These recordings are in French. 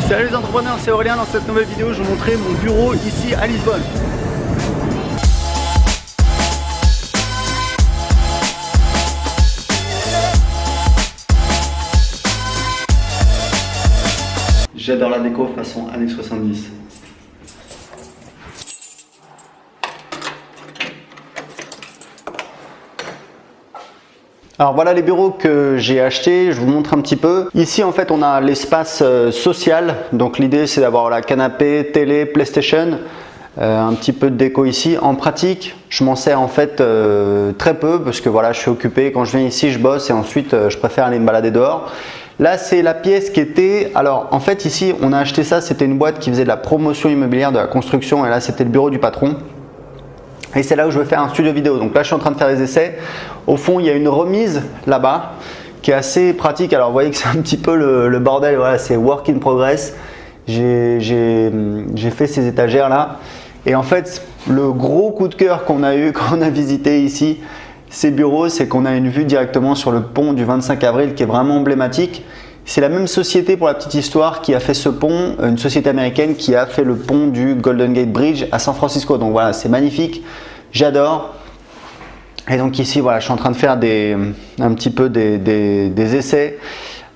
Salut les entrepreneurs, c'est Aurélien. Dans cette nouvelle vidéo, je vais vous montrer mon bureau ici à Lisbonne. J'adore la déco façon années 70. Alors voilà les bureaux que j'ai achetés, je vous montre un petit peu. Ici en fait on a l'espace social, donc l'idée c'est d'avoir la canapé, télé, PlayStation, un petit peu de déco ici. En pratique je m'en sers en fait très peu parce que voilà je suis occupé, quand je viens ici je bosse et ensuite je préfère aller me balader dehors. Là c'est la pièce qui était, alors en fait ici on a acheté ça, c'était une boîte qui faisait de la promotion immobilière, de la construction, et là c'était le bureau du patron. Et c'est là où je vais faire un studio vidéo. Donc là je suis en train de faire des essais. Au fond il y a une remise là-bas qui est assez pratique. Alors vous voyez que c'est un petit peu le bordel, voilà, c'est work in progress. J'ai fait ces étagères là. Et en fait le gros coup de cœur qu'on a eu quand on a visité ici ces bureaux, c'est qu'on a une vue directement sur le pont du 25 avril qui est vraiment emblématique. C'est la même société, pour la petite histoire, qui a fait ce pont, une société américaine qui a fait le pont du Golden Gate Bridge à San Francisco. Donc voilà, c'est magnifique, j'adore. Et donc ici, voilà, je suis en train de faire un petit peu des essais.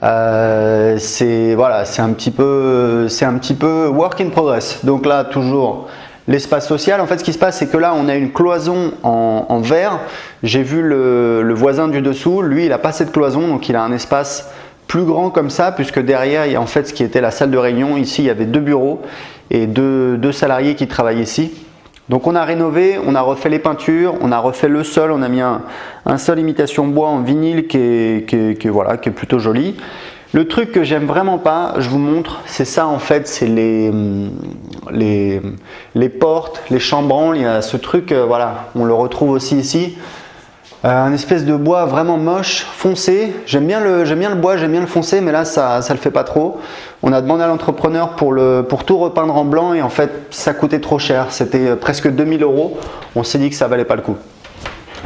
C'est un petit peu work in progress. Donc là, toujours l'espace social. En fait, ce qui se passe, c'est que là, on a une cloison en verre. J'ai vu le voisin du dessous, lui, il n'a pas cette cloison, donc il a un espace plus grand comme ça, puisque derrière il y a en fait ce qui était la salle de réunion. Ici il y avait deux bureaux et deux salariés qui travaillent ici. Donc on a rénové, on a refait les peintures, on a refait le sol, on a mis un sol imitation bois en vinyle qui est plutôt joli. Le truc que j'aime vraiment pas, je vous montre, c'est ça en fait, c'est les portes, les chambranles. Il y a ce truc, voilà, on le retrouve aussi ici. Un espèce de bois vraiment moche, foncé. J'aime bien le bois, j'aime bien le foncé, mais là ça le fait pas trop. On a demandé à l'entrepreneur pour tout repeindre en blanc et en fait ça coûtait trop cher. C'était presque 2000 €. On s'est dit que ça valait pas le coup.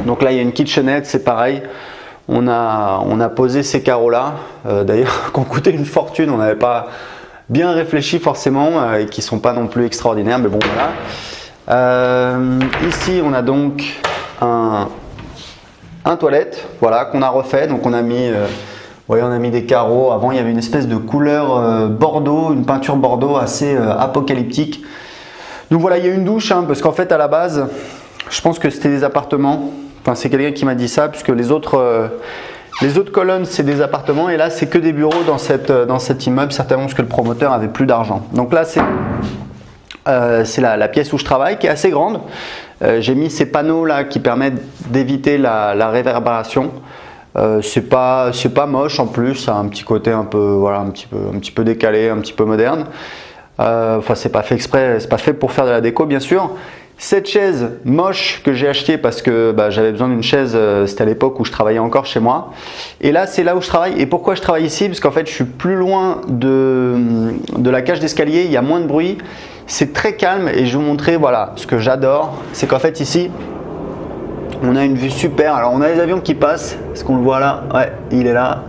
Donc là il y a une kitchenette, c'est pareil. On a posé ces carreaux là, d'ailleurs qui ont coûté une fortune. On n'avait pas bien réfléchi forcément et qui sont pas non plus extraordinaires, mais bon voilà. Ici on a donc un toilette, voilà, qu'on a refait. Donc on a mis, on a mis des carreaux. Avant il y avait une espèce de couleur bordeaux, une peinture bordeaux assez apocalyptique. Donc voilà, il y a une douche, hein, parce qu'en fait à la base, je pense que c'était des appartements. Enfin c'est quelqu'un qui m'a dit ça, puisque les autres colonnes c'est des appartements et là c'est que des bureaux dans cet immeuble, certainement parce que le promoteur avait plus d'argent. Donc là c'est la pièce où je travaille, qui est assez grande. J'ai mis ces panneaux là qui permettent d'éviter la réverbération. C'est pas moche en plus, ça a un petit côté un peu, voilà, un petit peu décalé, un petit peu moderne. Enfin c'est pas fait exprès, c'est pas fait pour faire de la déco bien sûr. Cette chaise moche que j'ai achetée parce que j'avais besoin d'une chaise, c'était à l'époque où je travaillais encore chez moi. Et là c'est là où je travaille. Et pourquoi je travaille ici? Parce qu'en fait je suis plus loin de la cage d'escalier, il y a moins de bruit. C'est très calme et je vais vous montrer, voilà, ce que j'adore, c'est qu'en fait ici, on a une vue super. Alors on a les avions qui passent, est-ce qu'on le voit là? Ouais, il est là.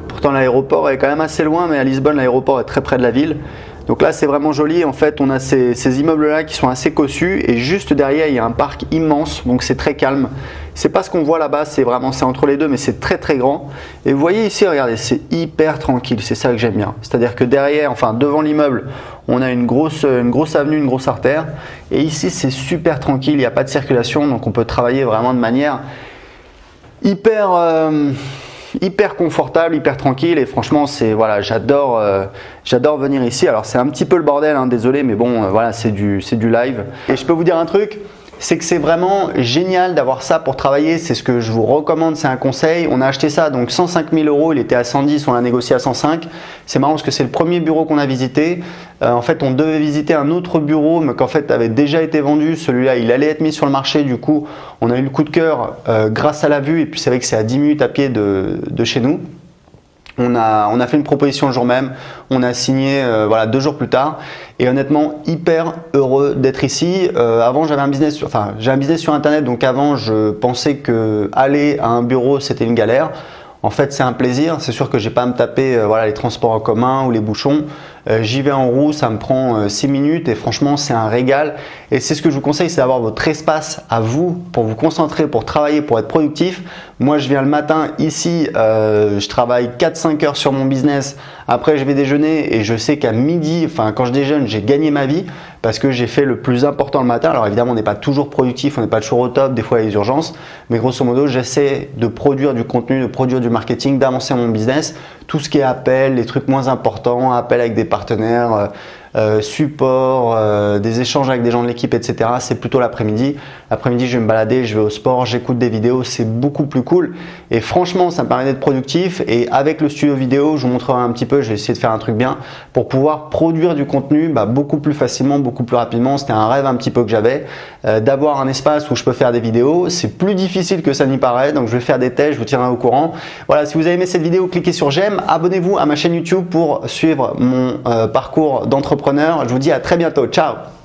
Pourtant l'aéroport est quand même assez loin, mais à Lisbonne l'aéroport est très près de la ville. Donc là c'est vraiment joli, en fait on a ces immeubles là qui sont assez cossus et juste derrière il y a un parc immense, donc c'est très calme. C'est pas ce qu'on voit là-bas, c'est entre les deux, mais c'est très très grand. Et vous voyez ici, regardez, c'est hyper tranquille, c'est ça que j'aime bien. C'est-à-dire que derrière, enfin devant l'immeuble, on a une grosse avenue, une grosse artère. Et ici c'est super tranquille, il n'y a pas de circulation, donc on peut travailler vraiment de manière hyper confortable, hyper tranquille. Et franchement c'est, voilà, j'adore venir ici. Alors c'est un petit peu le bordel, hein, désolé, mais bon voilà, c'est du live. Et je peux vous dire un truc, c'est que c'est vraiment génial d'avoir ça pour travailler. C'est ce que je vous recommande, c'est un conseil. On a acheté ça donc 105 000 €, il était à 110, on l'a négocié à 105. C'est marrant parce que c'est le premier bureau qu'on a visité. En fait on devait visiter un autre bureau mais qu'en fait avait déjà été vendu. Celui-là il allait être mis sur le marché, du coup on a eu le coup de cœur grâce à la vue, et puis c'est vrai que c'est à 10 minutes à pied de chez nous. On a fait une proposition le jour même, on a signé voilà, 2 jours plus tard, et honnêtement hyper heureux d'être ici. Avant j'ai un business sur internet, donc avant je pensais que aller à un bureau c'était une galère. En fait c'est un plaisir, c'est sûr que j'ai pas à me taper voilà, les transports en commun ou les bouchons. J'y vais en roue, ça me prend 6 minutes et franchement c'est un régal. Et c'est ce que je vous conseille, c'est d'avoir votre espace à vous pour vous concentrer, pour travailler, pour être productif. Moi je viens le matin ici, je travaille 4-5 heures sur mon business. Après je vais déjeuner et je sais qu'à midi, enfin quand je déjeune, j'ai gagné ma vie parce que j'ai fait le plus important le matin. Alors évidemment on n'est pas toujours productif, on n'est pas toujours au top, des fois il y a des urgences. Mais grosso modo j'essaie de produire du contenu, de produire du marketing, d'avancer mon business. Tout ce qui est appel, les trucs moins importants, appel avec des partenaires, support, des échanges avec des gens de l'équipe, etc. C'est plutôt l'après-midi. L'après-midi, je vais me balader, je vais au sport, j'écoute des vidéos, c'est beaucoup plus cool. Et franchement, ça me permet d'être productif. Et avec le studio vidéo, je vous montrerai un petit peu, je vais essayer de faire un truc bien pour pouvoir produire du contenu beaucoup plus facilement, beaucoup plus rapidement. C'était un rêve un petit peu que j'avais, d'avoir un espace où je peux faire des vidéos. C'est plus difficile que ça n'y paraît, donc je vais faire des tests, je vous tiendrai au courant. Voilà, si vous avez aimé cette vidéo, cliquez sur j'aime, abonnez-vous à ma chaîne YouTube pour suivre mon parcours d'entrepreneur. Je vous dis à très bientôt. Ciao!